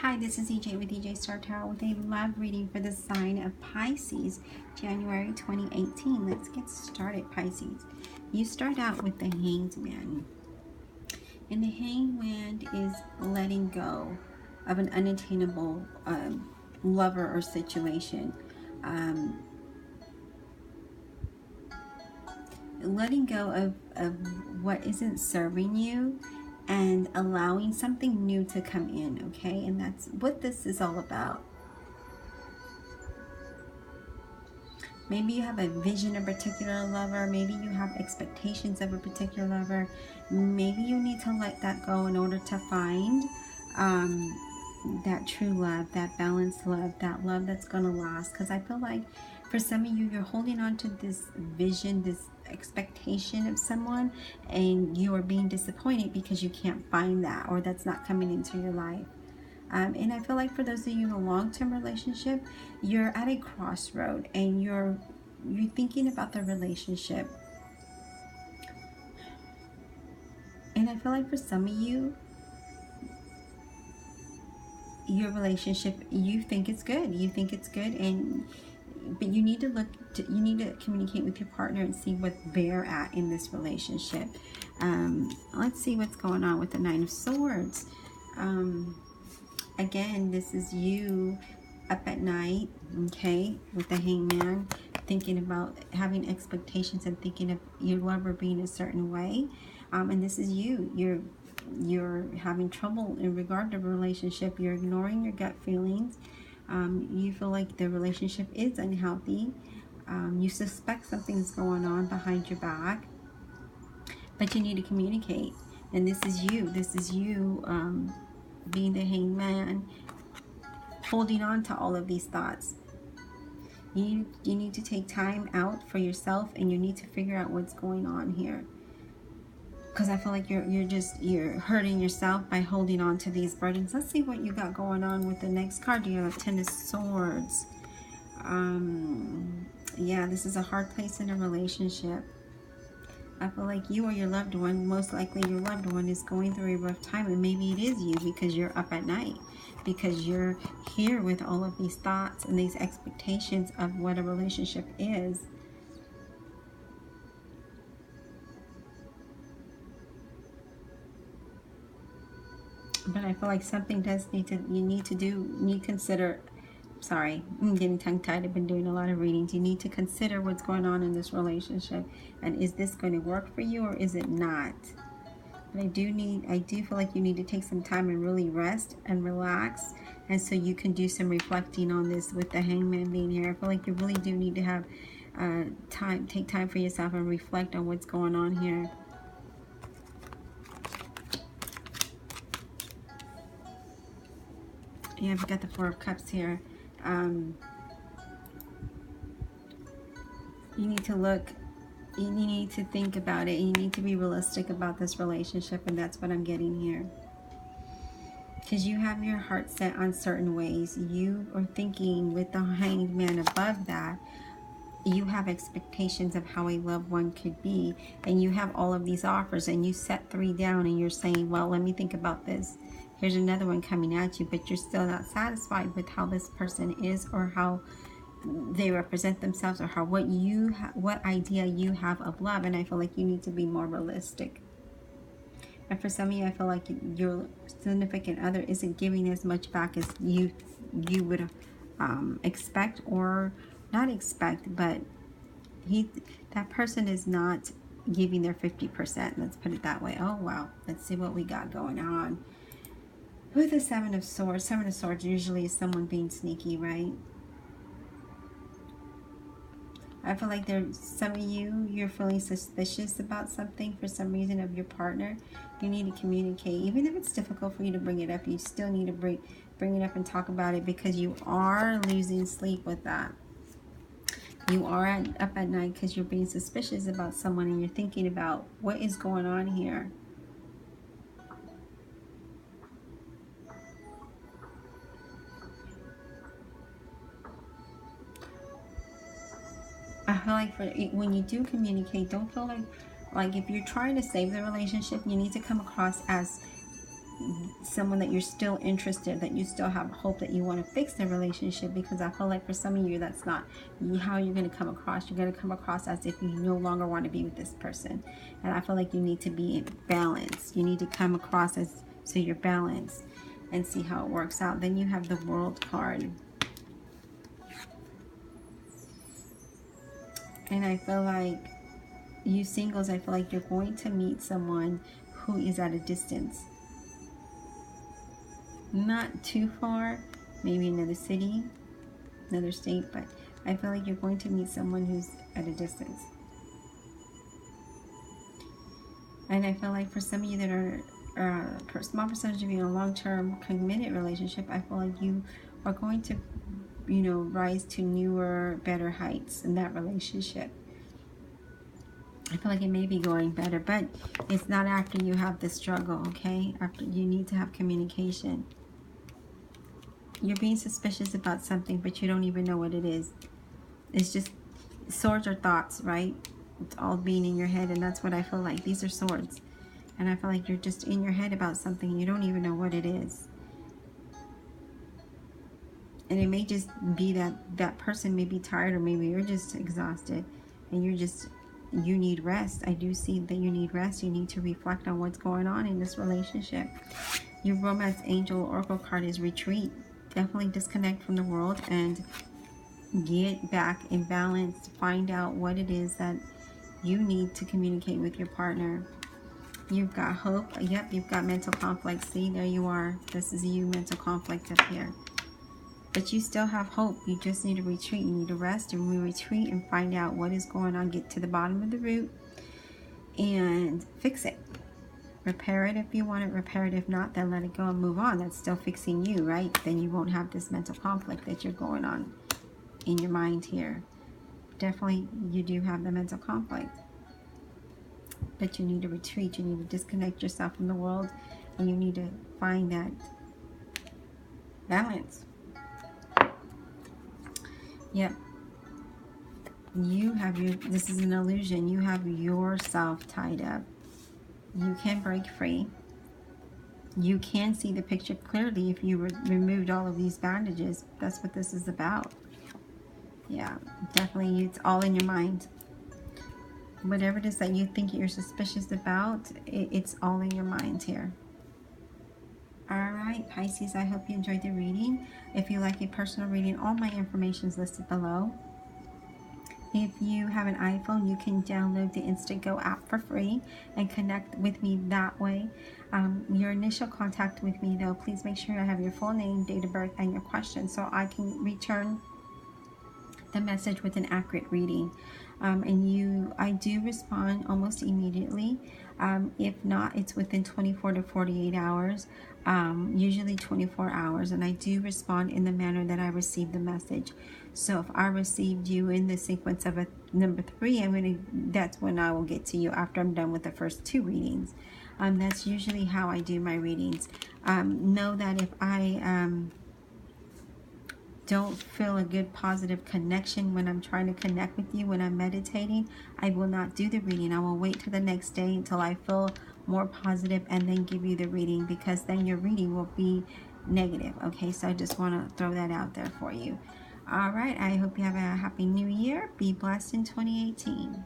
Hi, this is EJ with ejstartarot with a love reading for the sign of Pisces, January 2018. Let's get started, Pisces. You start out with the Hanged Man. And the Hanged Man is letting go of an unattainable lover or situation. Letting go of what isn't serving you and allowing something new to come in, okay? And that's what this is all about. Maybe you have a vision of a particular lover. Maybe you have expectations of a particular lover. Maybe you need to let that go in order to find that true love, that balanced love, that love that's going to last. Because I feel like for some of you, you're holding on to this vision, this expectation of someone, and you are being disappointed because you can't find that, or that's not coming into your life. And I feel like for those of you in a long-term relationship, you're at a crossroad and you're thinking about the relationship. And I feel like for some of you, your relationship, you think it's good. You think it's good, but you need to communicate with your partner and see what they're at in this relationship. Let's see what's going on with the Nine of Swords. Again, this is you up at night, okay, with the Hangman, thinking about having expectations and thinking of your lover being a certain way. And this is you. You're having trouble in regard to the relationship. You're ignoring your gut feelings. You feel like the relationship is unhealthy. You suspect something's going on behind your back, but you need to communicate. And this is you. This is you being the Hangman, holding on to all of these thoughts. You need to take time out for yourself, and you need to figure out what's going on here. Because I feel like you're hurting yourself by holding on to these burdens. Let's see what you got going on with the next card. You have Ten of Swords. Yeah, this is a hard place in a relationship. I feel like you or your loved one, most likely your loved one, is going through a rough time, and maybe it is you because you're up at night, because you're here with all of these thoughts and these expectations of what a relationship is. But I feel like something does sorry, I'm getting tongue-tied. I've been doing a lot of readings. You need to consider what's going on in this relationship, and is this going to work for you or is it not? But I do feel like you need to take some time and really rest and relax, and so you can do some reflecting on this with the Hangman being here. I feel like you really do need to have take time for yourself and reflect on what's going on here. Yeah, I've got the Four of Cups here. You need to look, you need to think about it, and you need to be realistic about this relationship, and that's what I'm getting here. Because you have your heart set on certain ways. You are thinking with the Hanged Man above that, you have expectations of how a loved one could be, and you have all of these offers, and you set 3 down, and you're saying, well, let me think about this. Here's another one coming at you, but you're still not satisfied with how this person is, or how they represent themselves, or what idea you have of love. And I feel like you need to be more realistic. And for some of you, I feel like your significant other isn't giving as much back as you would expect, or not expect, but that person is not giving their 50%. Let's put it that way. Oh wow, let's see what we got going on with the Seven of Swords. Seven of Swords usually is someone being sneaky, right? I feel like there's some of you're feeling suspicious about something for some reason of your partner. You need to communicate. Even if it's difficult for you to bring it up, you still need to bring it up and talk about it, because you are losing sleep with that. You are up at night because you're being suspicious about someone, and you're thinking about what is going on here. I feel like when you do communicate, don't feel like if you're trying to save the relationship, you need to come across as someone that you're still interested, that you still have hope that you want to fix the relationship, because I feel like for some of you, that's not how you're going to come across. You're going to come across as if you no longer want to be with this person. And I feel like you need to be balanced. You need to come across as so you're balanced and see how it works out. Then you have the World card. And I feel like you singles, I feel like you're going to meet someone who is at a distance. Not too far, maybe another city, another state, but I feel like you're going to meet someone who's at a distance. And I feel like for some of you that are a small percentage of you in a long-term committed relationship, I feel like you are going to, you know, rise to newer, better heights in that relationship. I feel like it may be going better, but it's not after you have the struggle, okay? After, you need to have communication. You're being suspicious about something, but you don't even know what it is. It's just, swords are thoughts, right? It's all being in your head, and that's what I feel like. These are swords. And I feel like you're just in your head about something, and you don't even know what it is. And it may just be that that person may be tired, or maybe you're just exhausted, and you need rest. I do see that you need rest. You need to reflect on what's going on in this relationship. Your romance angel oracle card is retreat. Definitely disconnect from the world and get back in balance. Find out what it is that you need to communicate with your partner. You've got hope. Yep, you've got mental conflict. See, there you are. This is you, mental conflict up here. But you still have hope. You just need to retreat. You need to rest, and we retreat and find out what is going on. Get to the bottom of the root and fix it. Repair it if you want it. Repair it if not, then let it go and move on. That's still fixing you, right? Then you won't have this mental conflict that you're going on in your mind here. Definitely, you do have the mental conflict. But you need to retreat. You need to disconnect yourself from the world, and you need to find that balance. Yep. You have this is an illusion. You have yourself tied up. You can break free. You can see the picture clearly if you removed all of these bandages. That's what this is about. Yeah, definitely, it's all in your mind. Whatever it is that you think you're suspicious about, it's all in your mind here. Alright, Pisces, I hope you enjoyed the reading. If you like a personal reading, all my information is listed below. If you have an iPhone, you can download the InstaGo app for free and connect with me that way. Your initial contact with me, though, please make sure I have your full name, date of birth, and your question so I can return the message with an accurate reading. I do respond almost immediately. If not, it's within 24 to 48 hours, usually 24 hours, and I do respond in the manner that I received the message. So if I received you in the sequence of a number 3, that's when I will get to you after I'm done with the first 2 readings. That's usually how I do my readings. Know that if I don't feel a good positive connection when I'm trying to connect with you, when I'm meditating, I will not do the reading. I will wait till the next day until I feel more positive and then give you the reading, because then your reading will be negative. Okay, so I just want to throw that out there for you. All right, I hope you have a happy new year. Be blessed in 2018.